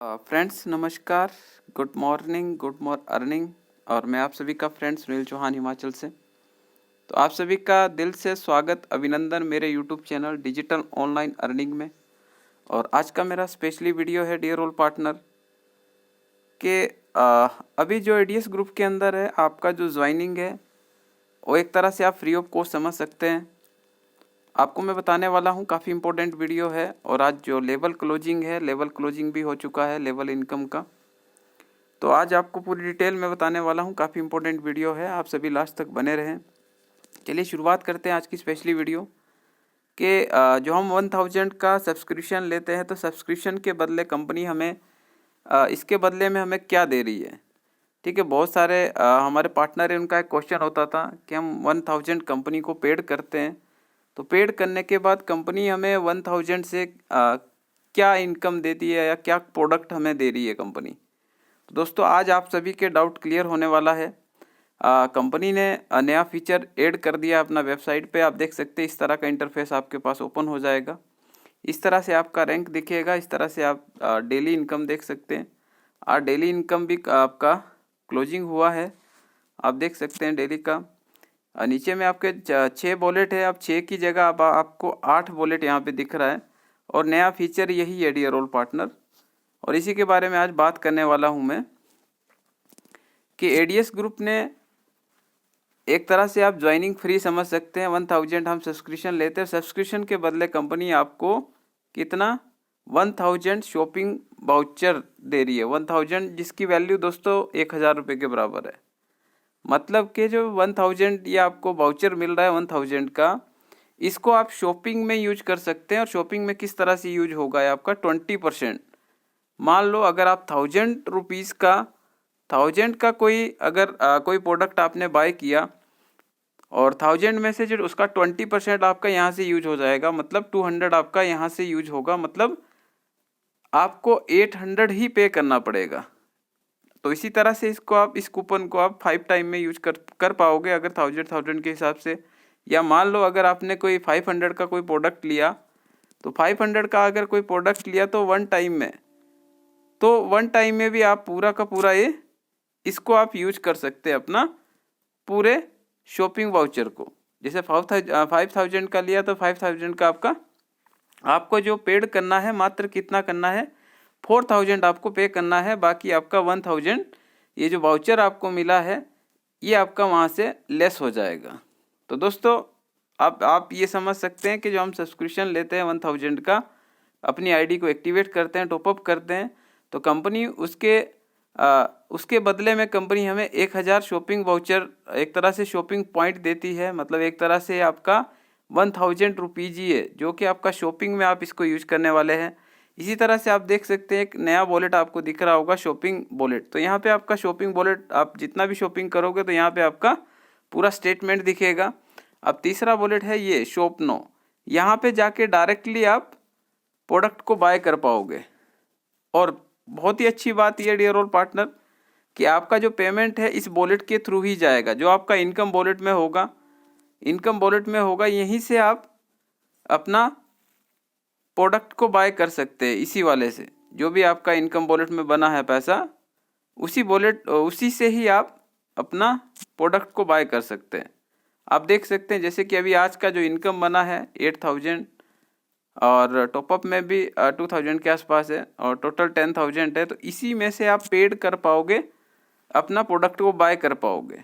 Friends नमस्कार, good morning, good earning. और मैं आप सभी का फ्रेंड सुनील चौहान हिमाचल से। तो आप सभी का दिल से स्वागत, अभिनंदन मेरे YouTube channel digital online earning में। और आज का मेरा स्पेशली वीडियो है डियर रोल पार्टनर के अभी जो एडीएस ग्रुप के अंदर है आपका जो ज्वाइनिंग है वो एक तरह से आप फ्री ऑफ कॉस्ट समझ सकते हैं। आपको मैं बताने वाला हूँ, काफ़ी इंपॉर्टेंट वीडियो है। और आज जो लेवल क्लोजिंग है, लेवल क्लोजिंग भी हो चुका है लेवल इनकम का। तो आज आपको पूरी डिटेल में बताने वाला हूँ, काफ़ी इंपॉर्टेंट वीडियो है, आप सभी लास्ट तक बने रहें। चलिए शुरुआत करते हैं आज की स्पेशली वीडियो कि जो हम 1000 का सब्सक्रिप्शन लेते हैं तो सब्सक्रिप्शन के बदले कंपनी हमें इसके बदले में हमें क्या दे रही है। ठीक है, बहुत सारे हमारे पार्टनर है, उनका एक क्वेश्चन होता था कि हम 1000 कंपनी को पेड करते हैं, तो पेड करने के बाद कंपनी हमें 1000 से क्या इनकम देती है या क्या प्रोडक्ट हमें दे रही है कंपनी। तो दोस्तों आज आप सभी के डाउट क्लियर होने वाला है। कंपनी ने नया फीचर ऐड कर दिया अपना वेबसाइट पे। आप देख सकते हैं इस तरह का इंटरफेस आपके पास ओपन हो जाएगा, इस तरह से आपका रैंक दिखेगा, इस तरह से आप डेली इनकम देख सकते हैं। और डेली इनकम भी आपका क्लोजिंग हुआ है, आप देख सकते हैं डेली का। नीचे में आपके 6 वॉलेट है, अब 6 की जगह अब आपको 8 वॉलेट यहाँ पे दिख रहा है। और नया फीचर यही है डियर रोल पार्टनर, और इसी के बारे में आज बात करने वाला हूँ मैं कि एडीएस ग्रुप ने एक तरह से आप ज्वाइनिंग फ्री समझ सकते हैं। 1000 हम सब्सक्रिप्शन लेते हैं, सब्सक्रिप्शन के बदले कंपनी आपको कितना 1000 शॉपिंग वाउचर दे रही है। 1000 जिसकी वैल्यू दोस्तों 1000 रुपये के बराबर है। मतलब कि जो 1000 ये आपको वाउचर मिल रहा है 1000 का, इसको आप शॉपिंग में यूज कर सकते हैं। और शॉपिंग में किस तरह से यूज होगा है आपका 20%। मान लो अगर आप 1000 रुपीज़ का 1000 का कोई अगर कोई प्रोडक्ट आपने बाय किया और 1000 में से जो उसका 20% आपका यहाँ से यूज हो जाएगा, मतलब 200 आपका यहाँ से यूज होगा, मतलब आपको 800 ही पे करना पड़ेगा। तो इसी तरह से इसको आप इस कूपन को आप 5 टाइम में यूज कर पाओगे अगर 1000 के हिसाब से। या मान लो अगर आपने कोई 500 का कोई प्रोडक्ट लिया, तो 500 का अगर कोई प्रोडक्ट लिया तो 1 टाइम में, तो 1 टाइम में भी आप पूरा का पूरा ये इसको आप यूज कर सकते हैं अपना पूरे शॉपिंग वाउचर को। जैसे 5000 का लिया तो 5000 का आपको जो पेड करना है मात्र कितना करना है 4000 आपको पे करना है। बाकी आपका 1000 ये जो वाउचर आपको मिला है ये आपका वहाँ से लेस हो जाएगा। तो दोस्तों आप ये समझ सकते हैं कि जो हम सब्सक्रिप्शन लेते हैं 1000 का, अपनी आईडी को एक्टिवेट करते हैं, टॉपअप करते हैं, तो कंपनी उसके बदले में कंपनी हमें 1000 शॉपिंग वाउचर एक तरह से शॉपिंग पॉइंट देती है। मतलब एक तरह से आपका 1000 रुपीज़ ही है जो कि आपका शॉपिंग में आप इसको यूज करने वाले हैं। इसी तरह से आप देख सकते हैं एक नया वॉलेट आपको दिख रहा होगा, शॉपिंग वॉलेट। तो यहाँ पे आपका शॉपिंग वॉलेट, आप जितना भी शॉपिंग करोगे तो यहाँ पे आपका पूरा स्टेटमेंट दिखेगा। अब तीसरा वॉलेट है ये शॉप नो, यहाँ पे जाके डायरेक्टली आप प्रोडक्ट को बाय कर पाओगे। और बहुत ही अच्छी बात यह डियर रोल पार्टनर कि आपका जो पेमेंट है इस वॉलेट के थ्रू ही जाएगा। जो आपका इनकम वॉलेट में होगा, यहीं से आप अपना प्रोडक्ट को बाय कर सकते हैं। इसी वाले से जो भी आपका इनकम वॉलेट में बना है पैसा, उसी से ही आप अपना प्रोडक्ट को बाय कर सकते हैं। आप देख सकते हैं जैसे कि अभी आज का जो इनकम बना है 8000 और टॉपअप में भी 2000 के आसपास है और टोटल 10000 है। तो इसी में से आप पेड कर पाओगे, अपना प्रोडक्ट को बाय कर पाओगे।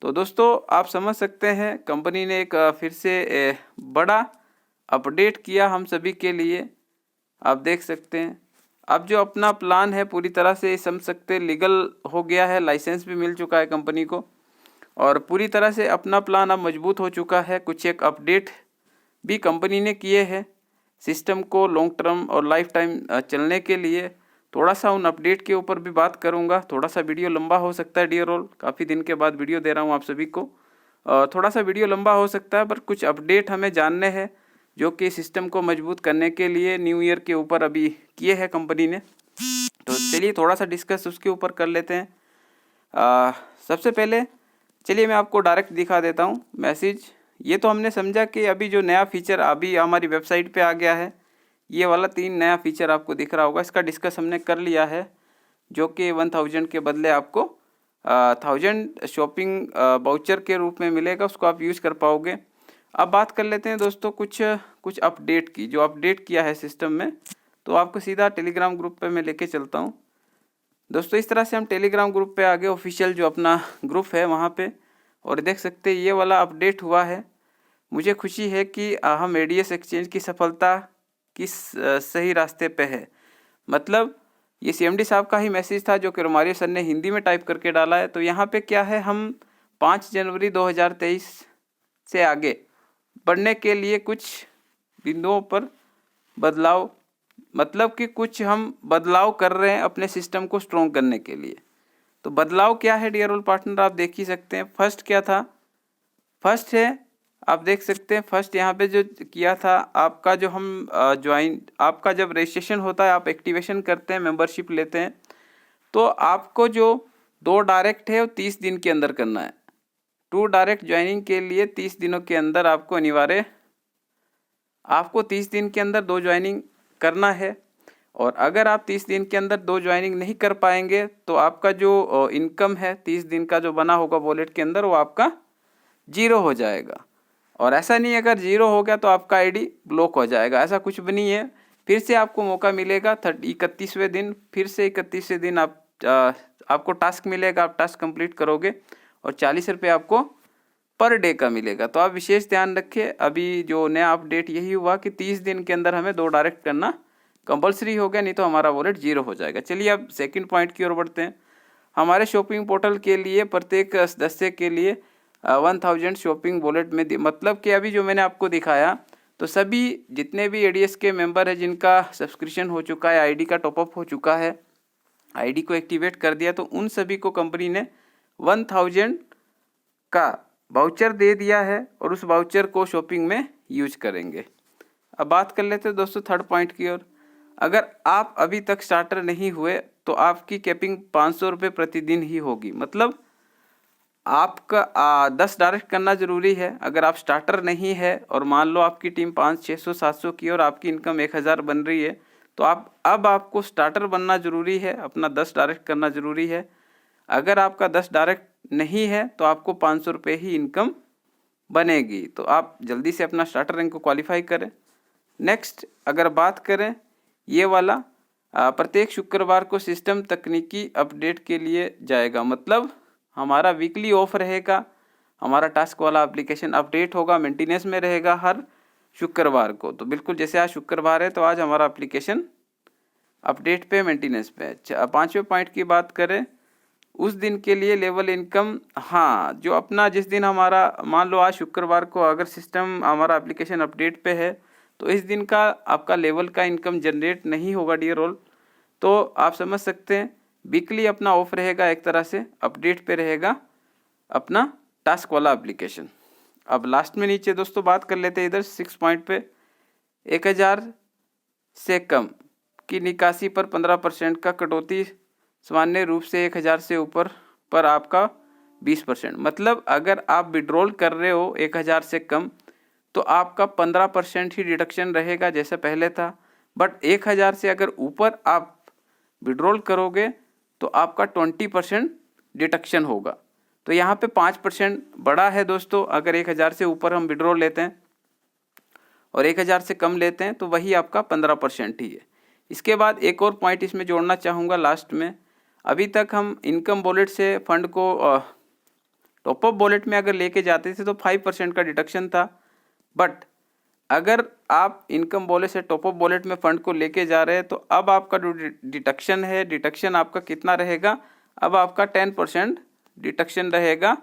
तो दोस्तों आप समझ सकते हैं कंपनी ने एक फिर से बड़ा अपडेट किया हम सभी के लिए। आप देख सकते हैं अब जो अपना प्लान है पूरी तरह से समझ सकते लीगल हो गया है, लाइसेंस भी मिल चुका है कंपनी को और पूरी तरह से अपना प्लान अब मजबूत हो चुका है। कुछ एक अपडेट भी कंपनी ने किए हैं सिस्टम को लॉन्ग टर्म और लाइफ टाइम चलने के लिए। थोड़ा सा उन अपडेट के ऊपर भी बात करूंगा। थोड़ा सा वीडियो लंबा हो सकता है डियर रोल, काफ़ी दिन के बाद वीडियो दे रहा हूं आप सभी को, थोड़ा सा वीडियो लंबा हो सकता है, पर कुछ अपडेट हमें जानने हैं जो कि सिस्टम को मजबूत करने के लिए न्यू ईयर के ऊपर अभी किए हैं कंपनी ने। तो चलिए थोड़ा सा डिस्कस उसके ऊपर कर लेते हैं। सबसे पहले चलिए मैं आपको डायरेक्ट दिखा देता हूँ मैसेज। ये तो हमने समझा कि अभी जो नया फीचर अभी हमारी वेबसाइट पे आ गया है ये वाला 3 नया फीचर आपको दिख रहा होगा, इसका डिस्कस हमने कर लिया है, जो कि 1000 के बदले आपको 1000 शॉपिंग वाउचर के रूप में मिलेगा, उसको आप यूज़ कर पाओगे। अब बात कर लेते हैं दोस्तों कुछ अपडेट की, जो अपडेट किया है सिस्टम में। तो आपको सीधा टेलीग्राम ग्रुप पे मैं लेके चलता हूँ दोस्तों। इस तरह से हम टेलीग्राम ग्रुप पे आगे, ऑफिशियल जो अपना ग्रुप है वहाँ पे, और देख सकते हैं ये वाला अपडेट हुआ है। मुझे खुशी है कि हम एडीएस एक्सचेंज की सफलता किस सही रास्ते पे है। मतलब ये सीएमडी साहब का ही मैसेज था, जो कि रोमारियो सर ने हिंदी में टाइप करके डाला है। तो यहाँ पे क्या है, हम 5 जनवरी 2023 से आगे बढ़ने के लिए कुछ बिंदुओं पर बदलाव, मतलब कि कुछ हम बदलाव कर रहे हैं अपने सिस्टम को स्ट्रॉन्ग करने के लिए। तो बदलाव क्या है डियर ऑल पार्टनर, आप देख ही सकते हैं। फर्स्ट क्या था, फर्स्ट है, आप देख सकते हैं फर्स्ट यहाँ पे जो किया था, आपका जो हम ज्वाइन, आपका जब रजिस्ट्रेशन होता है, आप एक्टिवेशन करते हैं, मेंबरशिप लेते हैं, तो आपको जो 2 डायरेक्ट है वो 30 दिन के अंदर करना है। 2 डायरेक्ट ज्वाइनिंग के लिए 30 दिनों के अंदर आपको अनिवार्य, आपको 30 दिन के अंदर 2 ज्वाइनिंग करना है। और अगर आप 30 दिन के अंदर 2 ज्वाइनिंग नहीं कर पाएंगे तो आपका जो इनकम है 30 दिन का जो बना होगा वॉलेट के अंदर, वो आपका 0 हो जाएगा। और ऐसा नहीं, अगर 0 हो गया तो आपका आईडी ब्लॉक हो जाएगा, ऐसा कुछ भी नहीं है। फिर से आपको मौका मिलेगा 31वें दिन, फिर से 31वें दिन आपको टास्क मिलेगा, आप टास्क कंप्लीट करोगे और 40 रुपये आपको पर डे का मिलेगा। तो आप विशेष ध्यान रखिए, अभी जो नया अपडेट यही हुआ कि 30 दिन के अंदर हमें 2 डायरेक्ट करना कंपलसरी हो गया, नहीं तो हमारा वॉलेट 0 हो जाएगा। चलिए अब सेकंड पॉइंट की ओर बढ़ते हैं। हमारे शॉपिंग पोर्टल के लिए प्रत्येक सदस्य के लिए 1000 शॉपिंग वॉलेट में, मतलब कि अभी जो मैंने आपको दिखाया, तो सभी जितने भी एडीएस के मेंबर हैं जिनका सब्सक्रिप्शन हो चुका है, आईडी का टॉपअप हो चुका है, आईडी को एक्टिवेट कर दिया, तो उन सभी को कंपनी ने 1000 का वाउचर दे दिया है और उस वाउचर को शॉपिंग में यूज करेंगे। अब बात कर लेते हैं दोस्तों थर्ड पॉइंट की ओर। अगर आप अभी तक स्टार्टर नहीं हुए तो आपकी कैपिंग 500 रुपये प्रतिदिन ही होगी। मतलब आपका 10 डायरेक्ट करना जरूरी है। अगर आप स्टार्टर नहीं है और मान लो आपकी टीम 500, 600, 700 की और आपकी इनकम 1000 बन रही है, तो आपको स्टार्टर बनना जरूरी है, अपना 10 डायरेक्ट करना जरूरी है। अगर आपका 10 डायरेक्ट नहीं है तो आपको 500 रुपये ही इनकम बनेगी। तो आप जल्दी से अपना स्टार्टर रैंक को क्वालिफाई करें। नेक्स्ट अगर बात करें ये वाला, प्रत्येक शुक्रवार को सिस्टम तकनीकी अपडेट के लिए जाएगा। मतलब हमारा वीकली ऑफ रहेगा, हमारा टास्क वाला एप्लीकेशन अपडेट होगा, मेंटेनेंस में रहेगा हर शुक्रवार को। तो बिल्कुल जैसे आज शुक्रवार है तो आज हमारा एप्लीकेशन अपडेट पे, मेंटेनेंस पे। 5वें पॉइंट की बात करें, उस दिन के लिए लेवल इनकम, हाँ, जो अपना जिस दिन हमारा, मान लो आज शुक्रवार को अगर सिस्टम हमारा एप्लीकेशन अपडेट पे है, तो इस दिन का आपका लेवल का इनकम जनरेट नहीं होगा डियर ऑल। तो आप समझ सकते हैं वीकली अपना ऑफ रहेगा, एक तरह से अपडेट पे रहेगा अपना टास्क वाला एप्लीकेशन। अब लास्ट में नीचे दोस्तों बात कर लेते हैं इधर 6 पॉइंट पे, 1000 से कम की निकासी पर 15% का कटौती, सामान्य रूप से 1000 से ऊपर पर आपका 20%। मतलब अगर आप विड्रॉल कर रहे हो 1000 से कम तो आपका 15% ही डिडक्शन रहेगा जैसे पहले था। बट 1000 से अगर ऊपर आप विड्रॉल करोगे तो आपका 20% डिडक्शन होगा। तो यहाँ पे 5% बढ़ा है दोस्तों। अगर 1000 से ऊपर हम विड्रॉल लेते हैं और 1000 से कम लेते हैं तो वही आपका 15% ही है। इसके बाद एक और पॉइंट इसमें जोड़ना चाहूँगा लास्ट में। अभी तक हम इनकम वॉलेट से फंड को टॉपअप वॉलेट में अगर लेके जाते थे तो 5% का डिडक्शन था। बट अगर आप इनकम वॉलेट से टॉपअप वॉलेट में फंड को लेके जा रहे हैं तो अब आपका जो डिडक्शन है, डिडक्शन आपका कितना रहेगा, अब आपका 10% डिडक्शन रहेगा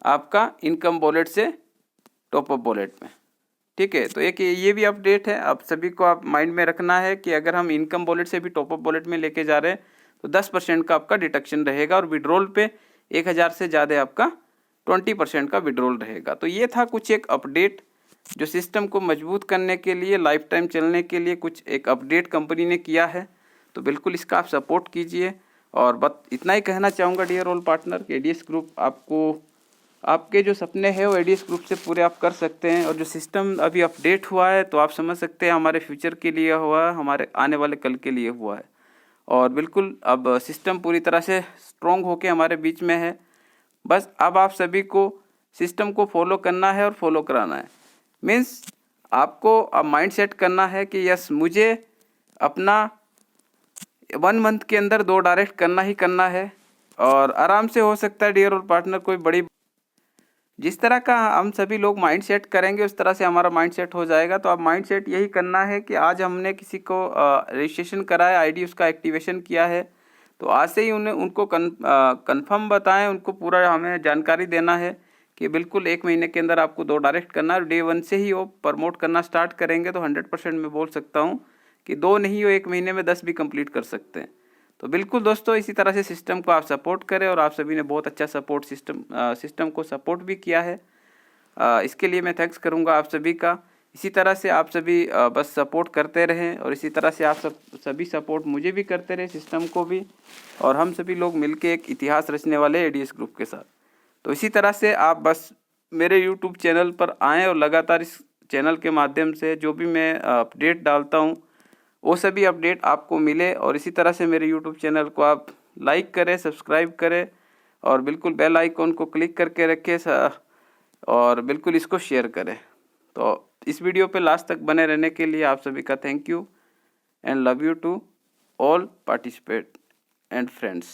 आपका इनकम वॉलेट से टॉपअप वॉलेट में। ठीक है, तो एक ये भी अपडेट है, आप सभी को आप माइंड में रखना है कि अगर हम इनकम वॉलेट से भी टॉपअप वॉलेट में लेके जा रहे हैं तो 10% का आपका डिडक्शन रहेगा और विड्रॉल पे 1000 से ज़्यादा आपका 20% का विड्रॉल रहेगा। तो ये था कुछ एक अपडेट जो सिस्टम को मजबूत करने के लिए, लाइफ टाइम चलने के लिए कुछ एक अपडेट कंपनी ने किया है। तो बिल्कुल इसका आप सपोर्ट कीजिए। और बस इतना ही कहना चाहूँगा dear all partner, ADS group आपको आपके जो सपने हैं वो एडीएस ग्रुप से पूरे आप कर सकते हैं। और जो सिस्टम अभी अपडेट हुआ है तो आप समझ सकते हैं हमारे फ्यूचर के लिए हुआ है, हमारे आने वाले कल के लिए हुआ है। और बिल्कुल अब सिस्टम पूरी तरह से स्ट्रॉन्ग होके हमारे बीच में है। बस अब आप सभी को सिस्टम को फॉलो करना है और फॉलो कराना है। मीन्स आपको अब माइंड सेट करना है कि यस, मुझे अपना 1 मंथ के अंदर 2 डायरेक्ट करना ही करना है। और आराम से हो सकता है डियर और पार्टनर, कोई बड़ी जिस तरह का हम सभी लोग माइंड सेट करेंगे उस तरह से हमारा माइंड सेट हो जाएगा। तो अब माइंड सेट यही करना है कि आज हमने किसी को रजिस्ट्रेशन कराया, आईडी उसका एक्टिवेशन किया है, तो आज से ही उनको कंफर्म बताएं, उनको पूरा हमें जानकारी देना है कि बिल्कुल 1 महीने के अंदर आपको 2 डायरेक्ट करना है। डे 1 से ही वो प्रमोट करना स्टार्ट करेंगे तो 100% मैं बोल सकता हूँ कि 2 नहीं हो 1 महीने में 10 भी कंप्लीट कर सकते हैं। तो बिल्कुल दोस्तों, इसी तरह से सिस्टम को आप सपोर्ट करें और आप सभी ने बहुत अच्छा सपोर्ट सिस्टम को सपोर्ट भी किया है। इसके लिए मैं थैंक्स करूंगा आप सभी का। इसी तरह से आप सभी बस सपोर्ट करते रहें और इसी तरह से आप सभी सपोर्ट मुझे भी करते रहे, सिस्टम को भी, और हम सभी लोग मिलके एक इतिहास रचने वाले एडीएस ग्रुप के साथ। तो इसी तरह से आप बस मेरे यूट्यूब चैनल पर आएँ और लगातार इस चैनल के माध्यम से जो भी मैं अपडेट डालता हूँ वो सभी अपडेट आपको मिले। और इसी तरह से मेरे यूट्यूब चैनल को आप लाइक करें, सब्सक्राइब करें और बिल्कुल बेल आइकॉन को क्लिक करके रखें और बिल्कुल इसको शेयर करें। तो इस वीडियो पे लास्ट तक बने रहने के लिए आप सभी का thank you and love you to all participate and friends.